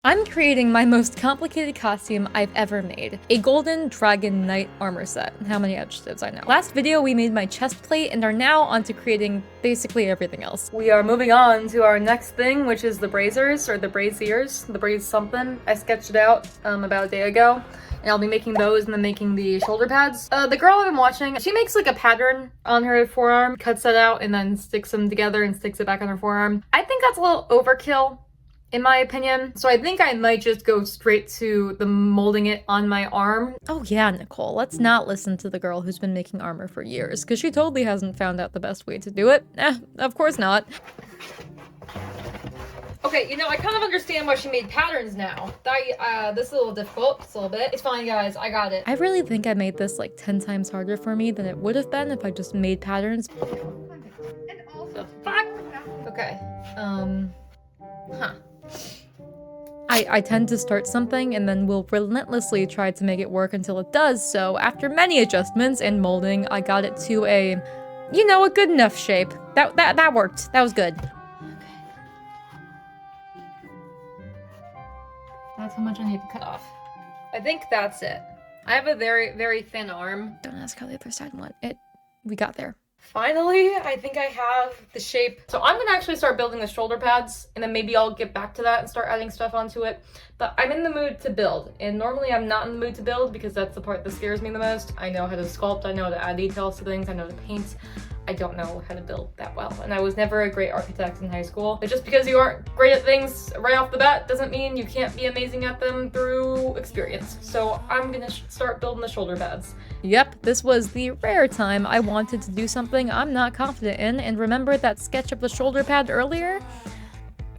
I'm creating my most complicated costume I've ever made. A golden dragon knight armor set. How many adjectives I know. Last video we made my chest plate and are now on to creating basically everything else. We are moving on to our next thing, which is the braziers, or the braziers, the braze something. I sketched it out about a day ago. And I'll be making those and then making the shoulder pads. The girl I've been watching, she makes like a pattern on her forearm, cuts that out and then sticks them together and sticks it back on her forearm. I think that's a little overkill, in my opinion. So I think I might just go straight to the molding it on my arm. Oh yeah, Nicole, let's not listen to the girl who's been making armor for years, because she totally hasn't found out the best way to do it. Of course not. Okay, you know, I kind of understand why she made patterns now. This is a little difficult, just a little bit. It's fine, guys, I got it. I really think I made this like 10 times harder for me than it would have been if I just made patterns. And also, Fuck! Okay, huh. I tend to start something and then will relentlessly try to make it work until it does, so after many adjustments and molding, I got it to a, you know, a good enough shape. That worked. That was good. That's how much I need to cut off. I think that's it. I have a very, very thin arm. Don't ask how the other side went. We got there. Finally, I think I have the shape. So I'm gonna actually start building the shoulder pads and then maybe I'll get back to that and start adding stuff onto it. But I'm in the mood to build, and normally I'm not in the mood to build because that's the part that scares me the most. I know how to sculpt, I know how to add details to things, I know how to paint. I don't know how to build that well, and I was never a great architect in high school. But just because you aren't great at things right off the bat doesn't mean you can't be amazing at them through experience. So I'm gonna start building the shoulder pads. Yep, this was the rare time I wanted to do something I'm not confident in, and remember that sketch of the shoulder pad earlier?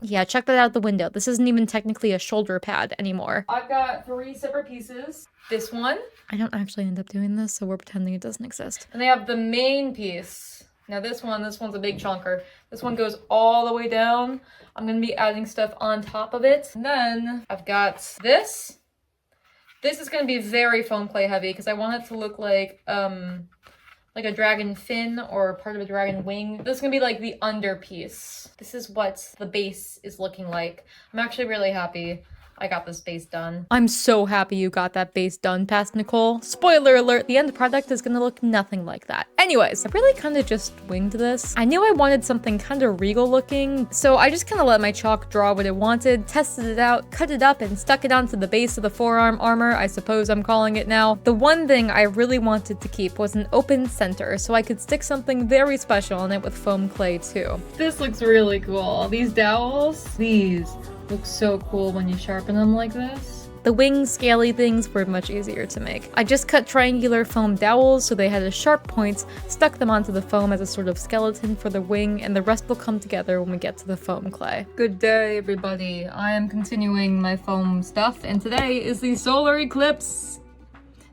Yeah, check that out the window. This isn't even technically a shoulder pad anymore. I've got 3 separate pieces. This one. I don't actually end up doing this, so we're pretending it doesn't exist. And they have the main piece. Now this one's a big chunker. This one goes all the way down. I'm gonna be adding stuff on top of it. And then I've got this. This is gonna be very foam clay heavy because I want it to look like a dragon fin or part of a dragon wing. This is gonna be like the under piece. This is what the base is looking like. I'm actually really happy I got this base done. I'm so happy you got that base done, past Nicole. Spoiler alert, the end product is gonna look nothing like that. Anyways, I really kind of just winged this. I knew I wanted something kind of regal looking, so I just kind of let my chalk draw what it wanted, tested it out, cut it up, and stuck it onto the base of the forearm armor, I suppose I'm calling it now. The one thing I really wanted to keep was an open center, so I could stick something very special on it with foam clay too. This looks really cool. These dowels, these look so cool when you sharpen them like this. The wing scaly things were much easier to make. I just cut triangular foam dowels so they had a sharp point, stuck them onto the foam as a sort of skeleton for the wing, and the rest will come together when we get to the foam clay. Good day, everybody. I am continuing my foam stuff, and today is the solar eclipse.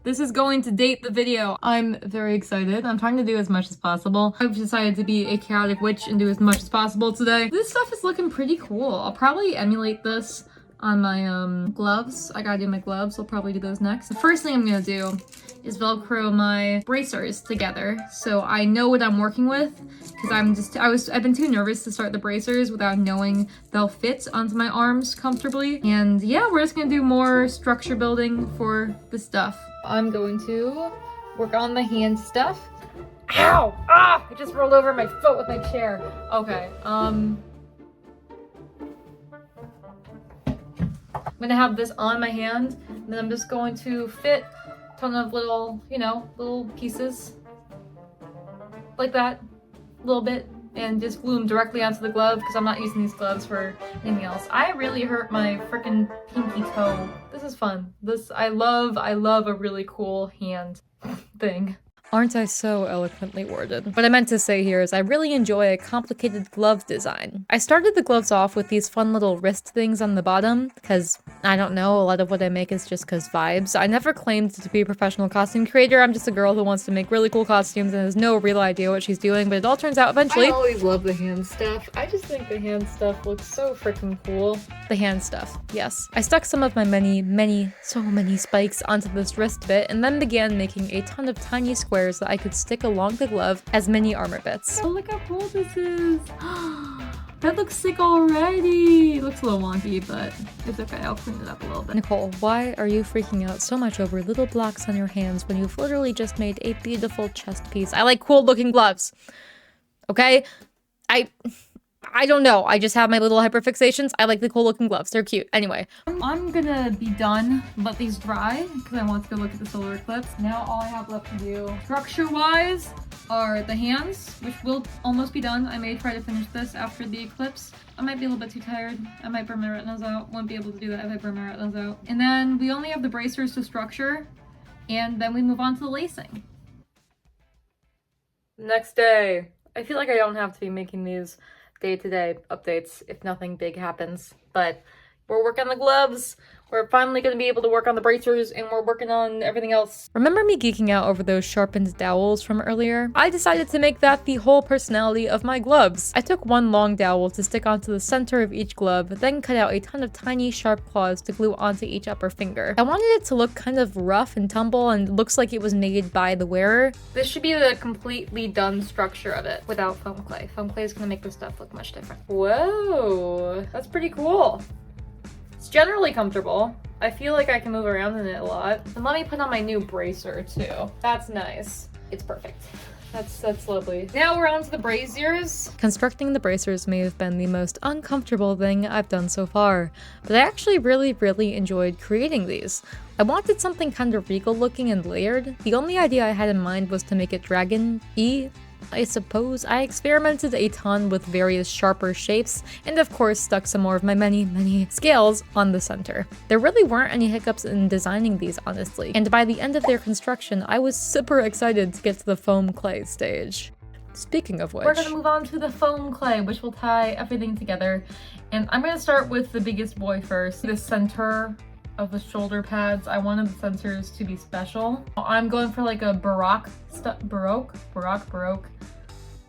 This is going to date the video. I'm very excited. I'm trying to do as much as possible. I've decided to be a chaotic witch and do as much as possible today. This stuff is looking pretty cool. I'll probably emulate this on my gloves. I gotta do my gloves. I'll probably do those next. The first thing I'm gonna do is Velcro my bracers together so I know what I'm working with, because I've been too nervous to start the bracers without knowing they'll fit onto my arms comfortably. And yeah, we're just gonna do more structure building for the stuff. I'm going to work on the hand stuff. Ow! Ah! I just rolled over my foot with my chair. Okay, I'm gonna have this on my hand, and then I'm just going to fit a ton of little, you know, little pieces like that, a little bit, and just glue them directly onto the glove because I'm not using these gloves for anything else. I really hurt my freaking pinky toe. This is fun. I love a really cool hand thing. Aren't I so eloquently worded? What I meant to say here is I really enjoy a complicated glove design. I started the gloves off with these fun little wrist things on the bottom, because, I don't know, a lot of what I make is just cause vibes. I never claimed to be a professional costume creator. I'm just a girl who wants to make really cool costumes and has no real idea what she's doing, but it all turns out eventually. I always love the hand stuff. I just think the hand stuff looks so freaking cool. The hand stuff, yes. I stuck some of my so many spikes onto this wrist bit and then began making a ton of tiny squares that I could stick along the glove as mini armor bits. Oh, look how cool this is. That looks sick already! It looks a little wonky, but it's okay. I'll clean it up a little bit. Nicole, why are you freaking out so much over little blocks on your hands when you've literally just made a beautiful chest piece? I like cool looking gloves. Okay? I don't know. I just have my little hyperfixations. I like the cool looking gloves. They're cute. Anyway. I'm gonna be done. Let these dry because I want to go look at the solar eclipse. Now all I have left to do structure-wise are the hands, which will almost be done. I may try to finish this after the eclipse. I might be a little bit too tired. I might burn my retinas out. Won't be able to do that if I burn my retinas out. And then we only have the bracers to structure, and then we move on to the lacing. Next day. I feel like I don't have to be making these day-to-day updates if nothing big happens, but we're working on the gloves. We're finally going to be able to work on the bracers, and we're working on everything else. Remember me geeking out over those sharpened dowels from earlier? I decided to make that the whole personality of my gloves. I took one long dowel to stick onto the center of each glove, then cut out a ton of tiny sharp claws to glue onto each upper finger. I wanted it to look kind of rough and tumble and looks like it was made by the wearer. This should be the completely done structure of it without foam clay. Foam clay is going to make this stuff look much different. Whoa, that's pretty cool. It's generally comfortable. I feel like I can move around in it a lot. And let me put on my new bracer too. That's nice. It's perfect. That's lovely. Now we're on to the braziers. Constructing the bracers may have been the most uncomfortable thing I've done so far, but I actually really enjoyed creating these. I wanted something kind of regal looking and layered. The only idea I had in mind was to make it dragon-y, I suppose. I experimented a ton with various sharper shapes, and of course stuck some more of my many scales on the center. There really weren't any hiccups in designing these, honestly, and by the end of their construction, I was super excited to get to the foam clay stage. Speaking of which, we're gonna move on to the foam clay, which will tie everything together, and I'm gonna start with the biggest boy first, the center of the shoulder pads. I wanted the centers to be special. I'm going for like a baroque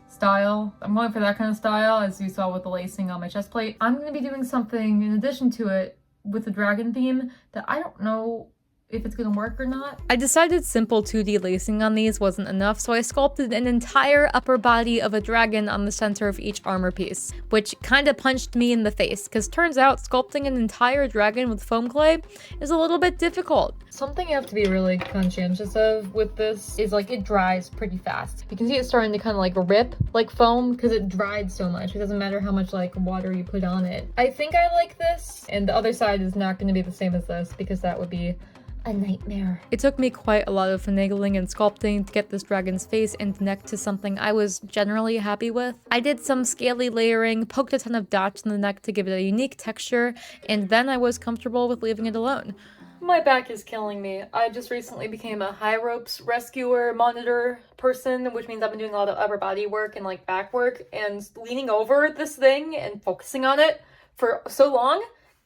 style. I'm going for that kind of style, as you saw with the lacing on my chest plate. I'm going to be doing something in addition to it with the dragon theme that I don't know if it's gonna work or not. I decided simple 2D lacing on these wasn't enough, so I sculpted an entire upper body of a dragon on the center of each armor piece, which kinda punched me in the face, because turns out sculpting an entire dragon with foam clay is a little bit difficult. Something you have to be really conscientious of with this is like it dries pretty fast. You can see it starting to kind of like rip like foam because it dried so much. It doesn't matter how much like water you put on it. I think I like this, and the other side is not going to be the same as this because that would be a nightmare. It took me quite a lot of finagling and sculpting to get this dragon's face and neck to something I was generally happy with. I did some scaly layering, poked a ton of dots in the neck to give it a unique texture, and then I was comfortable with leaving it alone. My back is killing me. I just recently became a high ropes rescuer monitor person, which means I've been doing a lot of upper body work and like back work, and leaning over this thing and focusing on it for so long,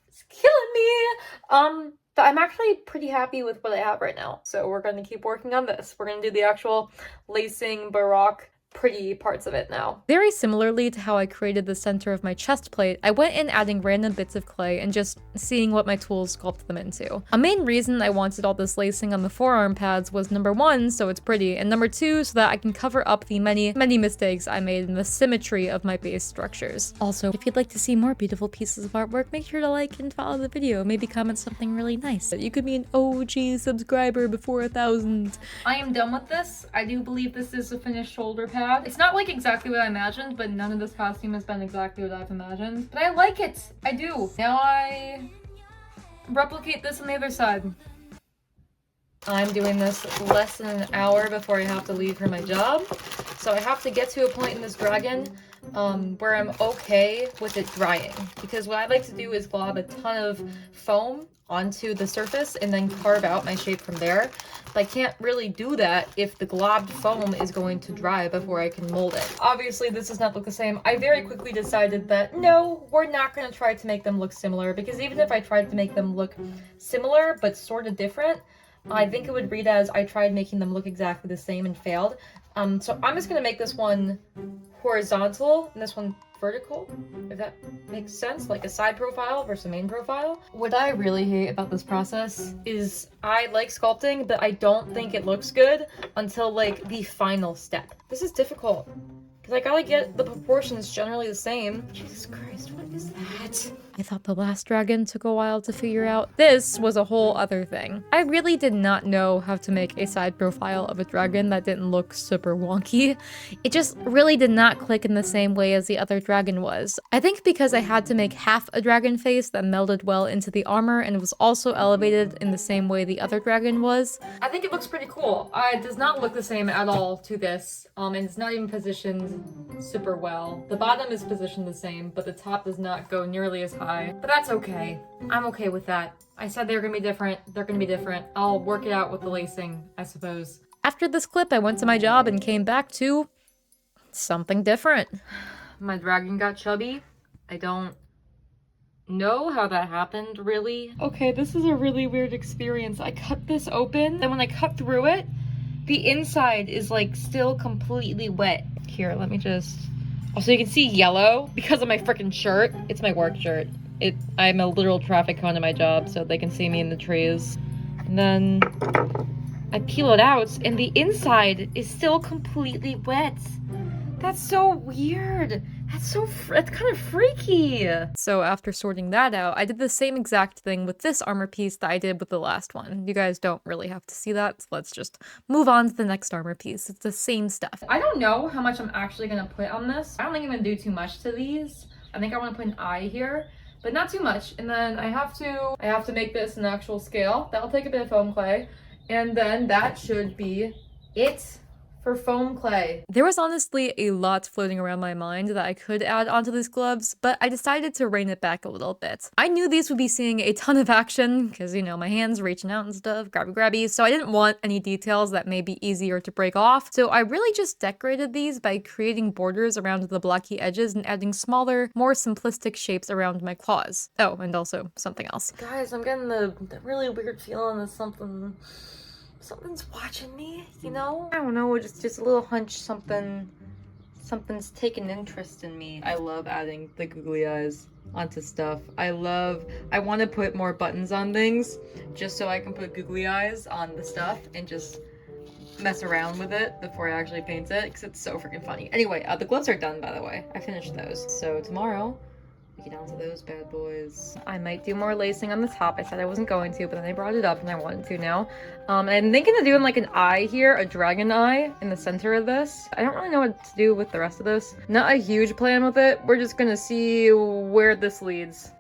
it's killing me. But I'm actually pretty happy with what I have right now. So we're going to keep working on this. We're going to do the actual lacing, baroque, pretty parts of it now. Very similarly to how I created the center of my chest plate, I went in adding random bits of clay and just seeing what my tools sculpt them into. A main reason I wanted all this lacing on the forearm pads was number one, so it's pretty, and number two, so that I can cover up the many mistakes I made in the symmetry of my base structures. Also, if you'd like to see more beautiful pieces of artwork, make sure to like and follow the video, maybe comment something really nice. You could be an OG subscriber before 1,000. I am done with this. I do believe this is a finished shoulder pad. It's not like exactly what I imagined, but none of this costume has been exactly what I've imagined. But I like it! I do! Now I replicate this on the other side. I'm doing this less than an hour before I have to leave for my job. So I have to get to a point in this dragon where I'm okay with it drying. Because what I like to do is glob a ton of foam onto the surface and then carve out my shape from there. But I can't really do that if the globbed foam is going to dry before I can mold it. Obviously, this does not look the same. I very quickly decided that no, we're not going to try to make them look similar, because even if I tried to make them look similar but sort of different, I think it would read as I tried making them look exactly the same and failed. So I'm just going to make this one horizontal and this one vertical, if that makes sense, like a side profile versus a main profile. What I really hate about this process is I like sculpting, but I don't think it looks good until like the final step. This is difficult because I gotta get the proportions generally the same. Jesus Christ, what is that? I thought the last dragon took a while to figure out. This was a whole other thing. I really did not know how to make a side profile of a dragon that didn't look super wonky. It just really did not click in the same way as the other dragon was. I think because I had to make half a dragon face that melded well into the armor and was also elevated in the same way the other dragon was. I think it looks pretty cool. It does not look the same at all to this, and it's not even positioned super well. The bottom is positioned the same, but the top does not go nearly as high. But that's okay. I'm okay with that. I said they're gonna be different. They're gonna be different. I'll work it out with the lacing, I suppose. After this clip, I went to my job and came back to something different. My dragon got chubby. I don't know how that happened, really. Okay, this is a really weird experience. I cut this open, and when I cut through it, the inside is like still completely wet. Here, let me just... Also, you can see yellow because of my freaking shirt. It's my work shirt. I'm a literal traffic cone in my job, so they can see me in the trees. And then I peel it out, and the inside is still completely wet. That's so weird. That's kind of freaky. So after sorting that out, I did the same exact thing with this armor piece that I did with the last one. You guys don't really have to see that, so let's just move on to the next armor piece. It's the same stuff. I don't know how much I'm actually gonna put on this. I don't think I'm gonna do too much to these. I think I want to put an eye here, but not too much. And then I have to make this an actual scale. That'll take a bit of foam clay, and then that should be it for foam clay. There was honestly a lot floating around my mind that I could add onto these gloves, but I decided to rein it back a little bit. I knew these would be seeing a ton of action, because, you know, my hands reaching out and stuff, grabby, so I didn't want any details that may be easier to break off, so I really just decorated these by creating borders around the blocky edges and adding smaller, more simplistic shapes around my claws. Oh, and also something else. Guys, I'm getting the really weird feeling that something's watching me, you know? I don't know, just a little hunch something's taken interest in me. I love adding the googly eyes onto stuff. I want to put more buttons on things just so I can put googly eyes on the stuff and just mess around with it before I actually paint it, because it's so freaking funny. Anyway, the gloves are done, by the way. I finished those. So tomorrow, get down to those bad boys. I might do more lacing on the top. I said I wasn't going to, but then I brought it up and I wanted to now. And I'm thinking of doing like an eye here, a dragon eye in the center of this. I don't really know what to do with the rest of this. Not a huge plan with it. We're just gonna see where this leads.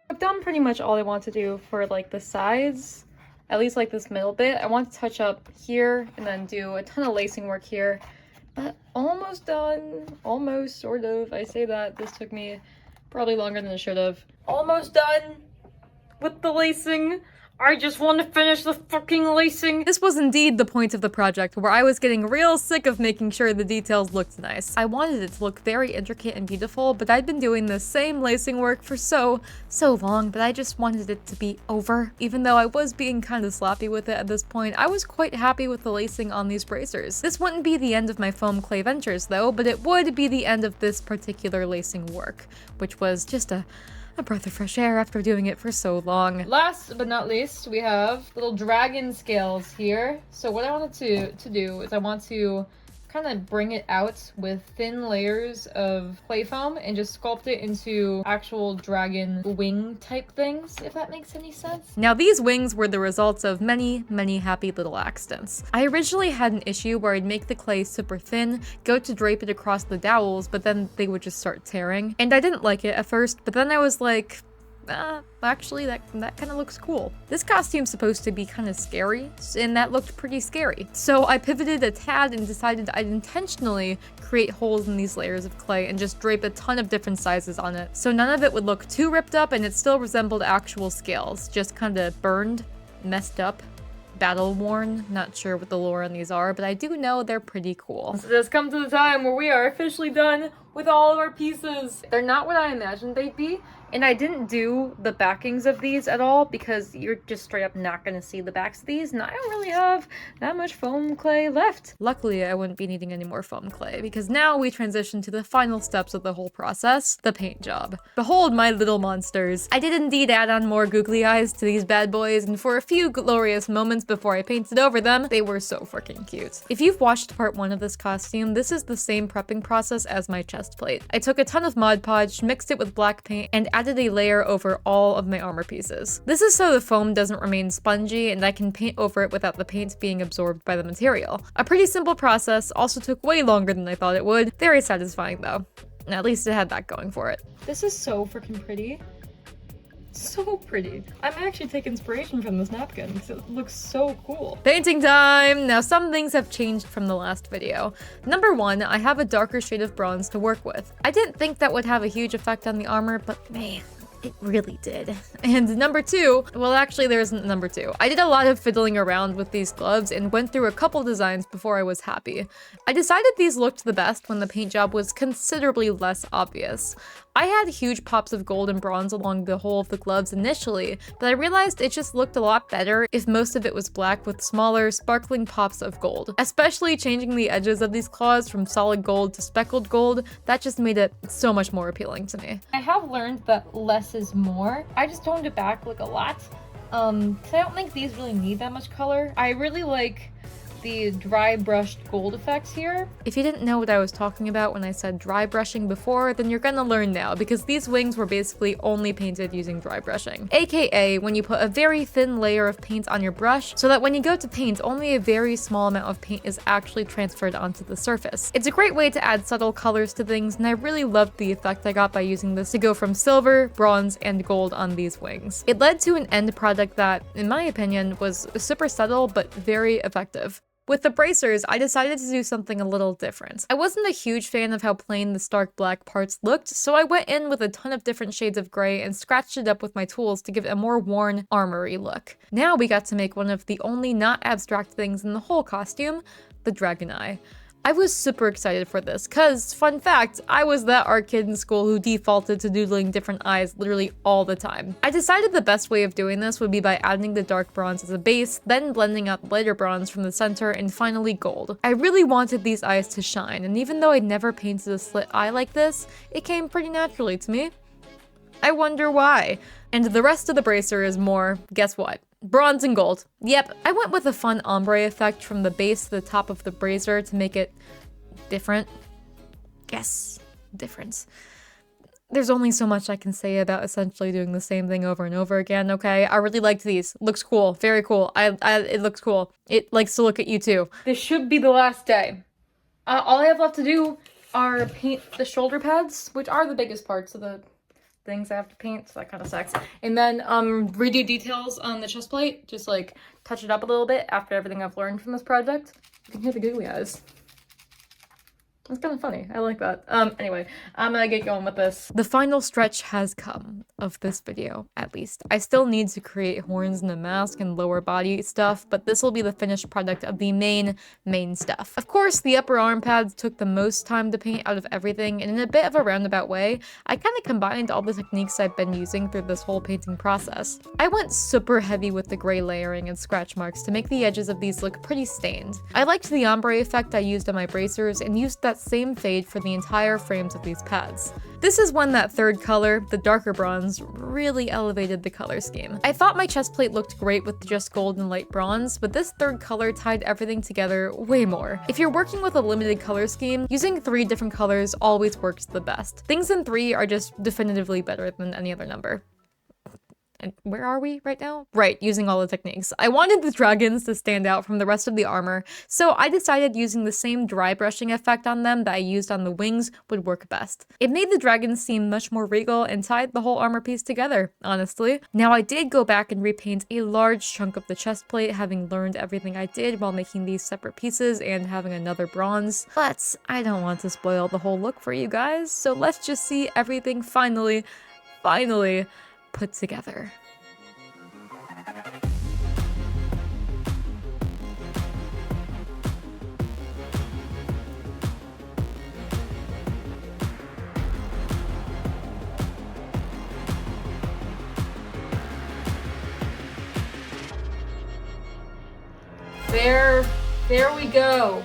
I've done pretty much all I want to do for like the sides, at least like this middle bit. I want to touch up here and then do a ton of lacing work here, but almost done. Almost, sort of. I say that. This took me probably longer than it should have. Almost done with the lacing. I just want to finish the fucking lacing. This was indeed the point of the project where I was getting real sick of making sure the details looked nice. I wanted it to look very intricate and beautiful, but I'd been doing the same lacing work for so long, but I just wanted it to be over. Even though I was being kind of sloppy with it at this point, I was quite happy with the lacing on these bracers. This wouldn't be the end of my foam clay ventures though, but it would be the end of this particular lacing work, which was just a breath of fresh air after doing it for so long. Last but not least, we have little dragon scales here. So what I wanted to do is I want to kind of bring it out with thin layers of clay foam and just sculpt it into actual dragon wing type things, if that makes any sense. Now these wings were the results of many happy little accidents. I originally had an issue where I'd make the clay super thin, go to drape it across the dowels, but then they would just start tearing. And I didn't like it at first, but then I was like, actually that kind of looks cool. This costume's supposed to be kind of scary, and that looked pretty scary. So I pivoted a tad and decided I'd intentionally create holes in these layers of clay and just drape a ton of different sizes on it. So none of it would look too ripped up and it still resembled actual scales, just kind of burned, messed up, battle worn. Not sure what the lore on these are, but I do know they're pretty cool. So this comes to the time where we are officially done with all of our pieces. They're not what I imagined they'd be. And I didn't do the backings of these at all because you're just straight up not going to see the backs of these, and I don't really have that much foam clay left. Luckily, I wouldn't be needing any more foam clay because now we transition to the final steps of the whole process, the paint job. Behold my little monsters. I did indeed add on more googly eyes to these bad boys, and for a few glorious moments before I painted over them, they were so freaking cute. If you've watched part 1 of this costume, this is the same prepping process as my chest plate. I took a ton of Mod Podge, mixed it with black paint, and added a layer over all of my armor pieces. This is so the foam doesn't remain spongy and I can paint over it without the paint being absorbed by the material. A pretty simple process, also took way longer than I thought it would. Very satisfying though. At least it had that going for it. This is so freaking pretty. So pretty. I might actually take inspiration from this napkin because it looks so cool. Painting time! Now some things have changed from the last video. Number 1, I have a darker shade of bronze to work with. I didn't think that would have a huge effect on the armor, but man, it really did. And number 2, well actually there isn't number 2. I did a lot of fiddling around with these gloves and went through a couple designs before I was happy. I decided these looked the best when the paint job was considerably less obvious. I had huge pops of gold and bronze along the whole of the gloves initially, but I realized it just looked a lot better if most of it was black with smaller, sparkling pops of gold. Especially changing the edges of these claws from solid gold to speckled gold, that just made it so much more appealing to me. I have learned that less is more. I just toned it back like a lot, so I don't think these really need that much color. I really like the dry brushed gold effects here. If you didn't know what I was talking about when I said dry brushing before, then you're gonna learn now because these wings were basically only painted using dry brushing. AKA when you put a very thin layer of paint on your brush so that when you go to paint, only a very small amount of paint is actually transferred onto the surface. It's a great way to add subtle colors to things, and I really loved the effect I got by using this to go from silver, bronze, and gold on these wings. It led to an end product that, in my opinion, was super subtle but very effective. With the bracers, I decided to do something a little different. I wasn't a huge fan of how plain the stark black parts looked, so I went in with a ton of different shades of gray and scratched it up with my tools to give it a more worn, armory look. Now we got to make one of the only not abstract things in the whole costume, the dragon eye. I was super excited for this, cause, fun fact, I was that art kid in school who defaulted to doodling different eyes literally all the time. I decided the best way of doing this would be by adding the dark bronze as a base, then blending out lighter bronze from the center, and finally gold. I really wanted these eyes to shine, and even though I never painted a slit eye like this, it came pretty naturally to me. I wonder why. And the rest of the bracer is more, guess what? Bronze and gold. Yep, I went with a fun ombre effect from the base to the top of the bracer to make it different. Yes, difference. There's only so much I can say about essentially doing the same thing over and over again, okay? I really liked these. Looks cool. Very cool. It looks cool. It likes to look at you too. This should be the last day. All I have left to do are paint the shoulder pads, which are the biggest parts of the things I have to paint, so that kind of sucks. And then redo details on the chest plate, just like touch it up a little bit after everything I've learned from this project. You can hear the googly eyes. It's kind of funny. I like that. Anyway, I'm gonna get going with this. The final stretch has come of this video, at least. I still need to create horns and a mask and lower body stuff, but this will be the finished product of the main stuff. Of course, the upper arm pads took the most time to paint out of everything, and in a bit of a roundabout way, I kind of combined all the techniques I've been using through this whole painting process. I went super heavy with the gray layering and scratch marks to make the edges of these look pretty stained. I liked the ombre effect I used on my bracers and used that same fade for the entire frames of these pads. This is when that third color, the darker bronze, really elevated the color scheme. I thought my chest plate looked great with just gold and light bronze, but this third color tied everything together way more. If you're working with a limited color scheme, using 3 different colors always works the best. Things in 3 are just definitively better than any other number. And where are we right now? Right, using all the techniques. I wanted the dragons to stand out from the rest of the armor, so I decided using the same dry brushing effect on them that I used on the wings would work best. It made the dragons seem much more regal and tied the whole armor piece together, honestly. Now I did go back and repaint a large chunk of the chest plate, having learned everything I did while making these separate pieces and having another bronze, but I don't want to spoil the whole look for you guys, so let's just see everything finally put together. There we go.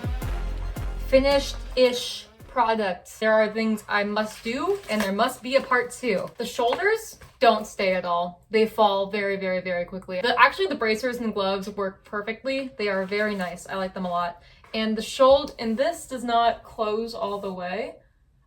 Finished-ish product. There are things I must do, and there must be a part 2. The shoulders don't stay at all. They fall very, very, very quickly. Actually, the bracers and gloves work perfectly. They are very nice. I like them a lot. And the shoulder, and this does not close all the way.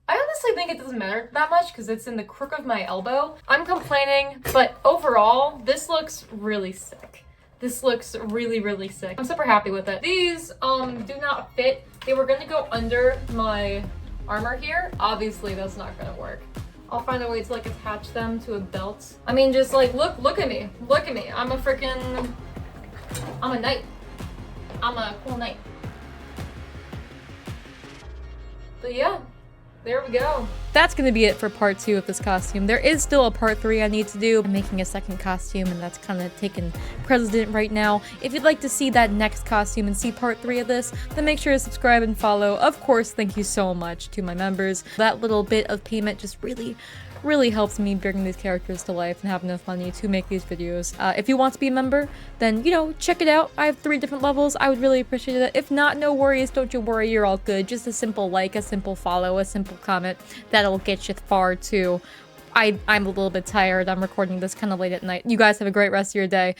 I honestly think it doesn't matter that much because it's in the crook of my elbow. I'm complaining, but overall, this looks really sick. This looks really, really sick. I'm super happy with it. These do not fit. They were gonna go under my armor here. Obviously, that's not gonna work. I'll find a way to like attach them to a belt. I mean, just like, look at me. Look at me. I'm a knight. I'm a cool knight. But yeah. There we go. That's gonna be it for part 2 of this costume. There is still a part 3 I need to do. I'm making a second costume and that's kind of taking precedent right now. If you'd like to see that next costume and see part 3 of this, then make sure to subscribe and follow. Of course, thank you so much to my members. That little bit of payment just really helps me bring these characters to life and have enough money to make these videos. If you want to be a member, then, you know, check it out. I have 3 different levels. I would really appreciate it. If not, no worries. Don't you worry. You're all good. Just a simple like, a simple follow, a simple comment. That'll get you far, too. I'm a little bit tired. I'm recording this kind of late at night. You guys have a great rest of your day.